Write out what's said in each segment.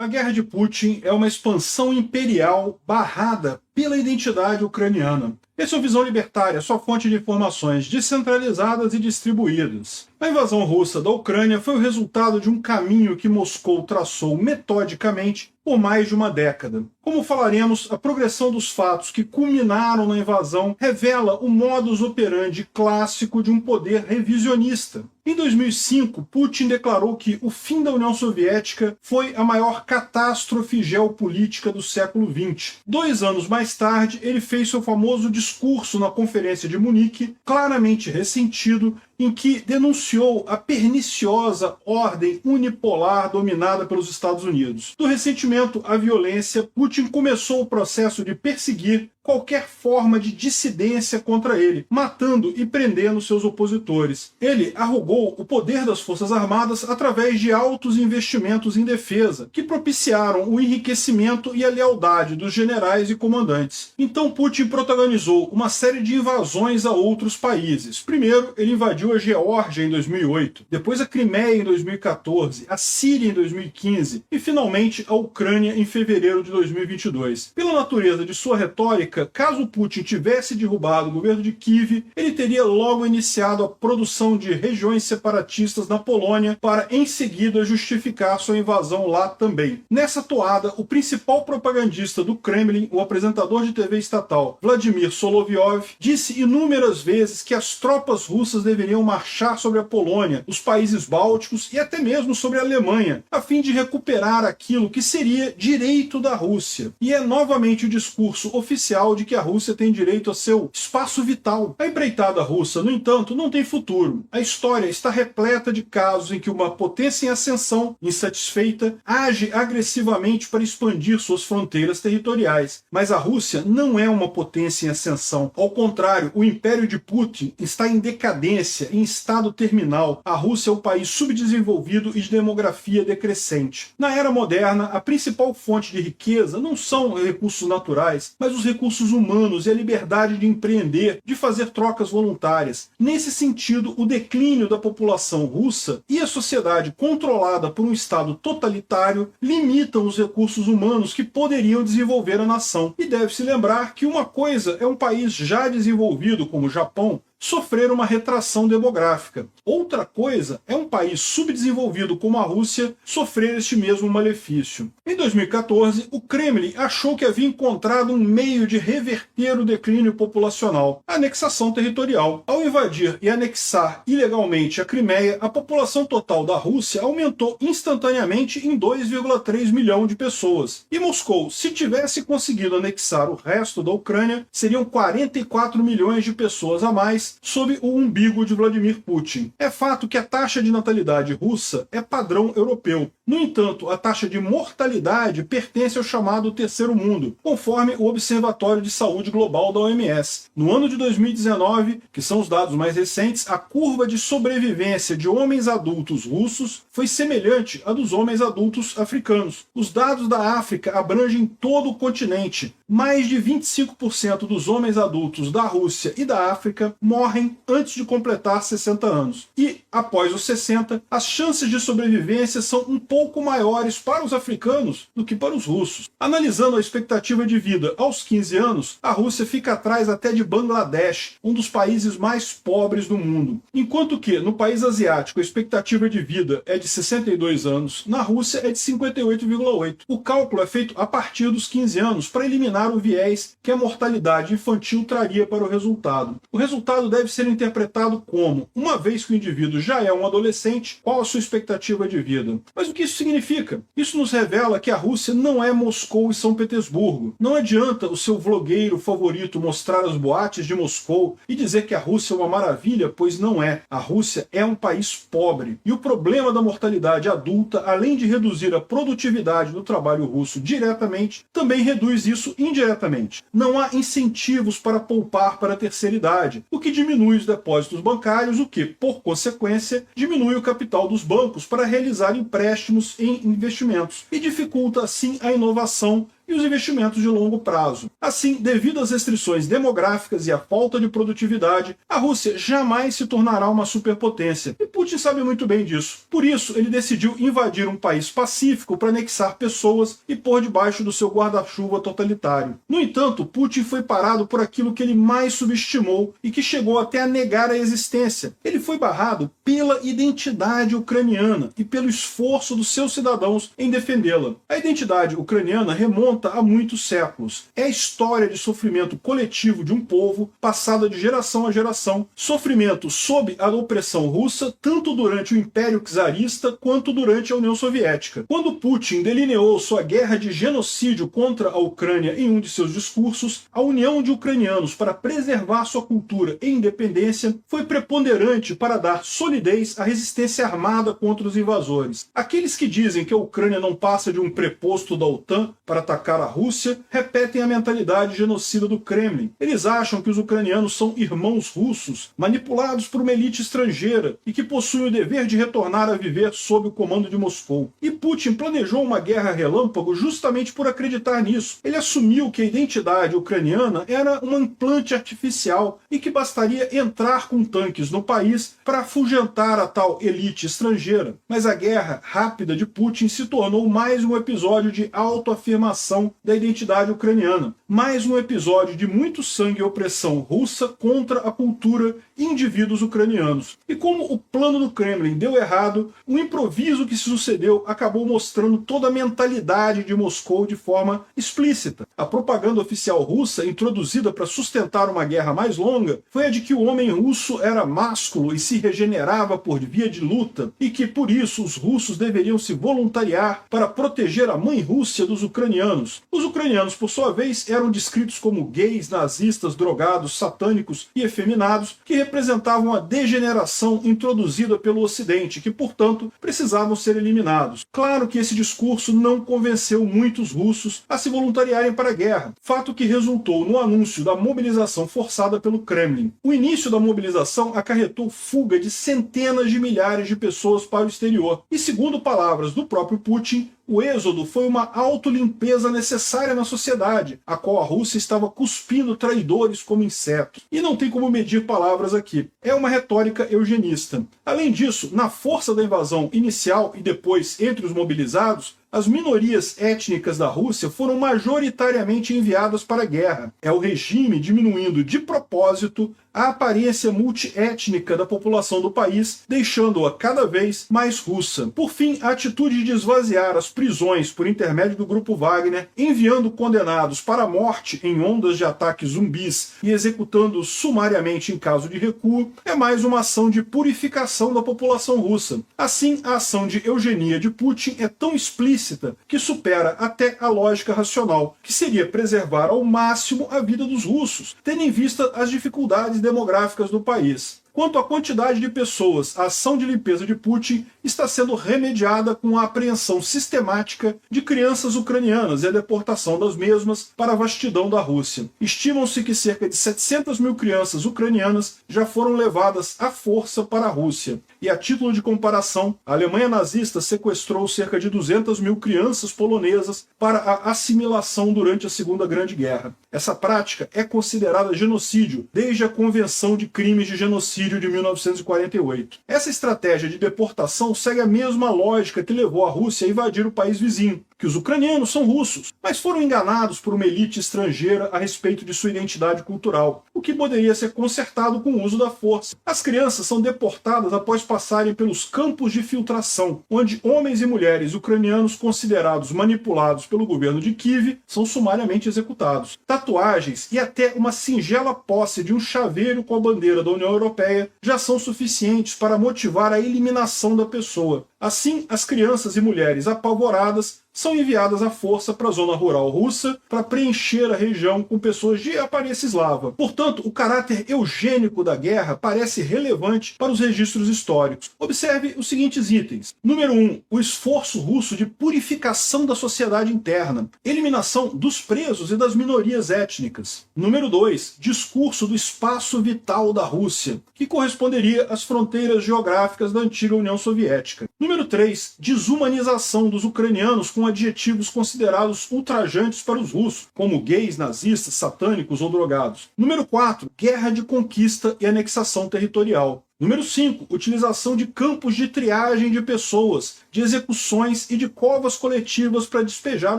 A guerra de Putin é uma expansão imperial barrada pela identidade ucraniana. Essa é uma visão libertária, sua fonte de informações descentralizadas e distribuídas. A invasão russa da Ucrânia foi o resultado de um caminho que Moscou traçou metodicamente por mais de uma década. Como falaremos, a progressão dos fatos que culminaram na invasão revela o modus operandi clássico de um poder revisionista. Em 2005, Putin declarou que o fim da União Soviética foi a maior catástrofe geopolítica do século XX. 2 anos mais tarde, ele fez seu famoso discurso na Conferência de Munique, claramente ressentido, em que denunciou a perniciosa ordem unipolar dominada pelos Estados Unidos. Do ressentimento à violência, Putin começou o processo de perseguir qualquer forma de dissidência contra ele, matando e prendendo seus opositores. Ele arrogou o poder das Forças Armadas através de altos investimentos em defesa, que propiciaram o enriquecimento e a lealdade dos generais e comandantes. Então Putin protagonizou uma série de invasões a outros países. Primeiro, ele invadiu a Geórgia em 2008, depois a Crimeia em 2014, a Síria em 2015 e, finalmente, a Ucrânia em fevereiro de 2022. Pela natureza de sua retórica, caso Putin tivesse derrubado o governo de Kiev, ele teria logo iniciado a produção de regiões separatistas na Polônia para, em seguida, justificar sua invasão lá também. Nessa toada, o principal propagandista do Kremlin, o apresentador de TV estatal Vladimir Solovyov, disse inúmeras vezes que as tropas russas deveriam marchar sobre a Polônia, os países bálticos e até mesmo sobre a Alemanha, a fim de recuperar aquilo que seria direito da Rússia. E é novamente o discurso oficial de que a Rússia tem direito a seu espaço vital. A empreitada russa, no entanto, não tem futuro. A história está repleta de casos em que uma potência em ascensão, insatisfeita, age agressivamente para expandir suas fronteiras territoriais. Mas a Rússia não é uma potência em ascensão. Ao contrário, o império de Putin está em decadência, em estado terminal. A Rússia é um país subdesenvolvido e de demografia decrescente. Na era moderna, a principal fonte de riqueza não são recursos naturais, mas os recursos humanos e a liberdade de empreender, de fazer trocas voluntárias. Nesse sentido, o declínio da população russa e a sociedade controlada por um Estado totalitário limitam os recursos humanos que poderiam desenvolver a nação. E deve-se lembrar que uma coisa é um país já desenvolvido, como o Japão, sofrer uma retração demográfica. Outra coisa é um país subdesenvolvido como a Rússia sofrer este mesmo malefício. Em 2014, o Kremlin achou que havia encontrado um meio de reverter o declínio populacional, a anexação territorial. Ao invadir e anexar ilegalmente a Crimeia, a população total da Rússia aumentou instantaneamente em 2,3 milhões de pessoas. E Moscou, se tivesse conseguido anexar o resto da Ucrânia, seriam 44 milhões de pessoas a mais sob o umbigo de Vladimir Putin. É fato que a taxa de natalidade russa é padrão europeu. No entanto, a taxa de mortalidade pertence ao chamado Terceiro Mundo, conforme o Observatório de Saúde Global da OMS. No ano de 2019, que são os dados mais recentes, a curva de sobrevivência de homens adultos russos foi semelhante à dos homens adultos africanos. Os dados da África abrangem todo o continente. Mais de 25% dos homens adultos da Rússia e da África morrem antes de completar 60 anos. E, após os 60, as chances de sobrevivência são um pouco maiores para os africanos do que para os russos. Analisando a expectativa de vida aos 15 anos, a Rússia fica atrás até de Bangladesh, um dos países mais pobres do mundo. Enquanto que, no país asiático, a expectativa de vida é de 62 anos, na Rússia é de 58,8. O cálculo é feito a partir dos 15 anos para eliminar o viés que a mortalidade infantil traria para o resultado. O resultado deve ser interpretado como, uma vez que o indivíduo já é um adolescente, qual a sua expectativa de vida? Mas o que isso significa? Isso nos revela que a Rússia não é Moscou e São Petersburgo. Não adianta o seu vlogueiro favorito mostrar as boates de Moscou e dizer que a Rússia é uma maravilha, pois não é. A Rússia é um país pobre. E o problema da mortalidade adulta, além de reduzir a produtividade do trabalho russo diretamente, também reduz isso indiretamente. Não há incentivos para poupar para a terceira idade, o que diminui os depósitos bancários, o que, por consequência, diminui o capital dos bancos para realizar empréstimos em investimentos e dificulta, assim, a inovação e os investimentos de longo prazo. Assim, devido às restrições demográficas e à falta de produtividade, a Rússia jamais se tornará uma superpotência. E Putin sabe muito bem disso. Por isso, ele decidiu invadir um país pacífico para anexar pessoas e pôr debaixo do seu guarda-chuva totalitário. No entanto, Putin foi parado por aquilo que ele mais subestimou e que chegou até a negar a existência. Ele foi barrado pela identidade ucraniana e pelo esforço dos seus cidadãos em defendê-la. A identidade ucraniana remonta a muitos séculos. É a história de sofrimento coletivo de um povo, passada de geração a geração, sofrimento sob a opressão russa, tanto durante o Império Czarista quanto durante a União Soviética. Quando Putin delineou sua guerra de genocídio contra a Ucrânia em um de seus discursos, a união de ucranianos para preservar sua cultura e independência foi preponderante para dar solidez à resistência armada contra os invasores. Aqueles que dizem que a Ucrânia não passa de um preposto da OTAN para atacar a Rússia repetem a mentalidade genocida do Kremlin. Eles acham que os ucranianos são irmãos russos, manipulados por uma elite estrangeira e que possuem o dever de retornar a viver sob o comando de Moscou. E Putin planejou uma guerra relâmpago justamente por acreditar nisso. Ele assumiu que a identidade ucraniana era um implante artificial e que bastaria entrar com tanques no país para afugentar a tal elite estrangeira. Mas a guerra rápida de Putin se tornou mais um episódio de autoafirmação da identidade ucraniana, mais um episódio de muito sangue e opressão russa contra a cultura e indivíduos ucranianos. E como o plano do Kremlin deu errado, o improviso que se sucedeu acabou mostrando toda a mentalidade de Moscou de forma explícita. A propaganda oficial russa, introduzida para sustentar uma guerra mais longa, foi a de que o homem russo era másculo e se regenerava por via de luta, e que por isso os russos deveriam se voluntariar para proteger a mãe Rússia dos ucranianos. Os ucranianos, por sua vez, eram descritos como gays, nazistas, drogados, satânicos e efeminados, que representavam a degeneração introduzida pelo Ocidente, que, portanto, precisavam ser eliminados. Claro que esse discurso não convenceu muitos russos a se voluntariarem para a guerra, fato que resultou no anúncio da mobilização forçada pelo Kremlin. O início da mobilização acarretou fuga de centenas de milhares de pessoas para o exterior, e segundo palavras do próprio Putin, o êxodo foi uma autolimpeza necessária na sociedade, a qual a Rússia estava cuspindo traidores como insetos. E não tem como medir palavras aqui. É uma retórica eugenista. Além disso, na força da invasão inicial e depois entre os mobilizados, as minorias étnicas da Rússia foram majoritariamente enviadas para a guerra. É o regime diminuindo de propósito a aparência multiétnica da população do país, deixando-a cada vez mais russa. Por fim, a atitude de esvaziar as prisões por intermédio do grupo Wagner, enviando condenados para a morte em ondas de ataques zumbis e executando-os sumariamente em caso de recuo, é mais uma ação de purificação da população russa. Assim, a ação de eugenia de Putin é tão explícita que supera até a lógica racional, que seria preservar ao máximo a vida dos russos, tendo em vista as dificuldades demográficas do país. Quanto à quantidade de pessoas, a ação de limpeza de Putin está sendo remediada com a apreensão sistemática de crianças ucranianas e a deportação das mesmas para a vastidão da Rússia. Estimam-se que cerca de 700 mil crianças ucranianas já foram levadas à força para a Rússia. E a título de comparação, a Alemanha nazista sequestrou cerca de 200 mil crianças polonesas para a assimilação durante a Segunda Grande Guerra. Essa prática é considerada genocídio desde a Convenção de Crimes de Genocídio de 1948. Essa estratégia de deportação segue a mesma lógica que levou a Rússia a invadir o país vizinho, que os ucranianos são russos, mas foram enganados por uma elite estrangeira a respeito de sua identidade cultural, o que poderia ser consertado com o uso da força. As crianças são deportadas após passarem pelos campos de filtração, onde homens e mulheres ucranianos considerados manipulados pelo governo de Kiev são sumariamente executados. Tatuagens e até uma singela posse de um chaveiro com a bandeira da União Europeia já são suficientes para motivar a eliminação da pessoa. Assim, as crianças e mulheres apavoradas são enviadas à força para a zona rural russa para preencher a região com pessoas de aparência eslava. Portanto, o caráter eugênico da guerra parece relevante para os registros históricos. Observe os seguintes itens. Número 1. O esforço russo de purificação da sociedade interna. Eliminação dos presos e das minorias étnicas. Número 2. Discurso do espaço vital da Rússia, que corresponderia às fronteiras geográficas da antiga União Soviética. Número 3. Desumanização dos ucranianos com com adjetivos considerados ultrajantes para os russos, como gays, nazistas, satânicos ou drogados. Número 4. Guerra de conquista e anexação territorial. Número 5. Utilização de campos de triagem de pessoas, de execuções e de covas coletivas para despejar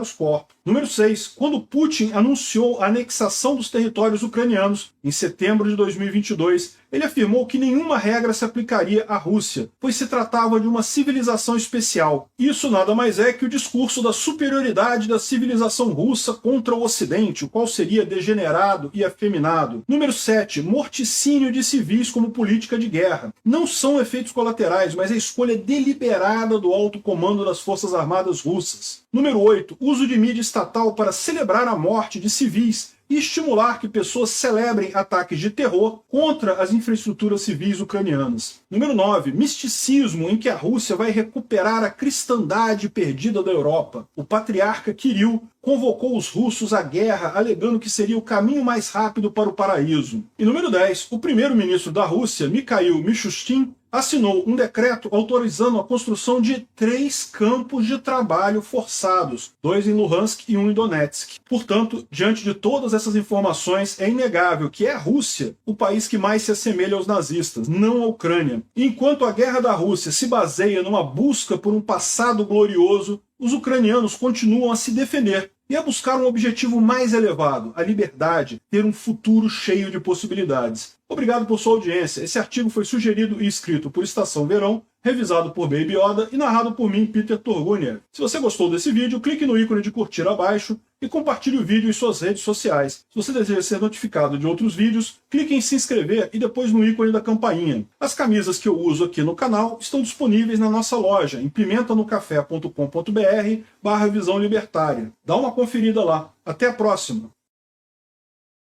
os corpos. Número 6. Quando Putin anunciou a anexação dos territórios ucranianos, em setembro de 2022, ele afirmou que nenhuma regra se aplicaria à Rússia, pois se tratava de uma civilização especial. Isso nada mais é que o discurso da superioridade da civilização russa contra o Ocidente, o qual seria degenerado e afeminado. Número 7. Morticínio de civis como política de guerra. Não são efeitos colaterais, mas a escolha deliberada do alto comando das Forças Armadas russas. Número 8. Uso de mídia estatal para celebrar a morte de civis e estimular que pessoas celebrem ataques de terror contra as infraestruturas civis ucranianas. Número 9. Misticismo em que a Rússia vai recuperar a cristandade perdida da Europa. O patriarca Kirill convocou os russos à guerra, alegando que seria o caminho mais rápido para o paraíso. E número 10. O primeiro-ministro da Rússia, Mikhail Mishustin, assinou um decreto autorizando a construção de 3 campos de trabalho forçados, 2 em Luhansk e 1 em Donetsk. Portanto, diante de todas essas informações, é inegável que é a Rússia o país que mais se assemelha aos nazistas, não a Ucrânia. E enquanto a guerra da Rússia se baseia numa busca por um passado glorioso, os ucranianos continuam a se defender e a buscar um objetivo mais elevado, a liberdade, ter um futuro cheio de possibilidades. Obrigado por sua audiência. Esse artigo foi sugerido e escrito por Estação Verão, revisado por Baby Yoda e narrado por mim, Peter Turgunia. Se você gostou desse vídeo, clique no ícone de curtir abaixo e compartilhe o vídeo em suas redes sociais. Se você deseja ser notificado de outros vídeos, clique em se inscrever e depois no ícone da campainha. As camisas que eu uso aqui no canal estão disponíveis na nossa loja, em pimentanocafé.com.br/visão libertária. Dá uma conferida lá. Até a próxima!